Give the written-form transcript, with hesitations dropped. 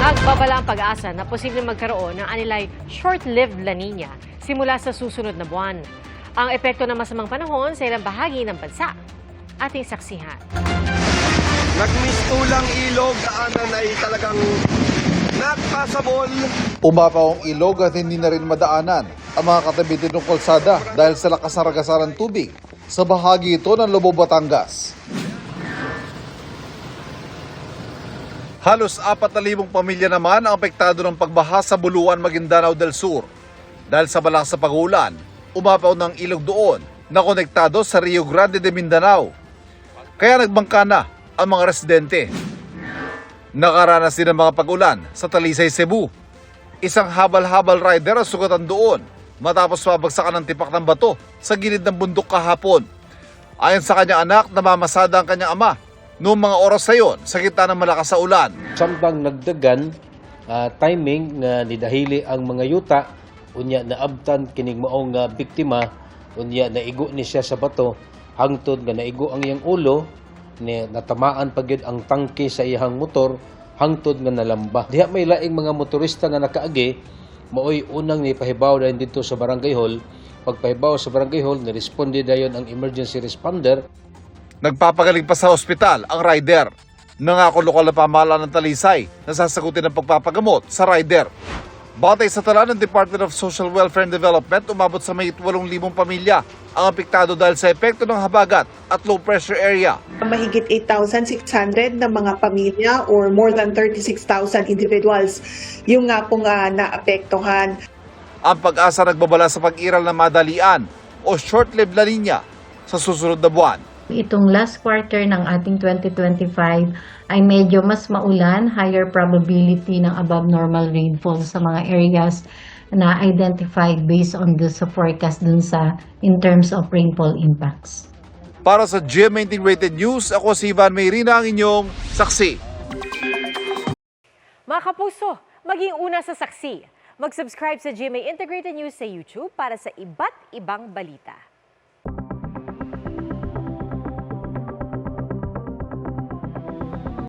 Nagbabala ang pag-asa na posibleng magkaroon ng anilay short-lived La Nina simula sa susunod na buwan. Ang epekto ng masamang panahon sa ilang bahagi ng bansa. Ating saksihan. Nagmistulang ilog, daanan ay talagang nagpasabol. Umapaw ang ilog at hindi na rin madaanan ang mga katabi nitong kalsada dahil sa lakas ng ragasan ng tubig sa bahagi ito ng Lubao, Batangas. Halos 4,000 pamilya naman ang apektado ng pagbaha sa Buluan, Maguindanao del Sur. Dahil sa malakas na pag-ulan, umapaw ng ilog doon na konektado sa Rio Grande de Mindanao. Kaya nagbangka na ang mga residente. Nakaranas din ng mga pag-ulan sa Talisay, Cebu. Isang habal-habal rider ang sugatan doon matapos mabagsakan ng tipak ng bato sa gilid ng bundok kahapon. Ayon sa kanyang anak, namamasada ang kanyang ama noong mga oras na yon sa gitna ng malakas na ulan. Samtang nagdagan timing nga nidahili ang mga yuta, unya naabtan kining maong biktima, unya naigo ni siya sa bato, hangtod nga naigo ang iyang ulo, ni natamaan pagyud ang tangke sa iyang motor, hangtod nga nalamba. Diha may laing mga motorista nga nakaagi, maoy unang ni pahibaw dayon dito sa Barangay Hall. Pagpahibaw sa Barangay Hall, niresponde dayon ang emergency responder. Nagpapagaling pa sa ospital ang rider. Nangako lokal na pamahalaan ng Talisay na sasagutin ang pagpapagamot sa rider. Batay sa tala ng Department of Social Welfare and Development, umabot sa mahigit 8,000 pamilya ang apektado dahil sa epekto ng habagat at low pressure area. Mahigit 8,600 na mga pamilya or more than 36,000 individuals yung nga pong naapektuhan. Ang pag-asa nagbabala sa pag-iral na madalian o short-lived La Nina sa susunod na buwan. Itong last quarter ng ating 2025 ay medyo mas maulan, higher probability ng above normal rainfall sa mga areas na identified based on the forecast dun sa in terms of rainfall impacts. Para sa GMA Integrated News, ako si Ivan Mayrina, ang inyong saksi. Mga kapuso, maging una sa saksi. Mag-subscribe sa GMA Integrated News sa YouTube para sa iba't ibang balita.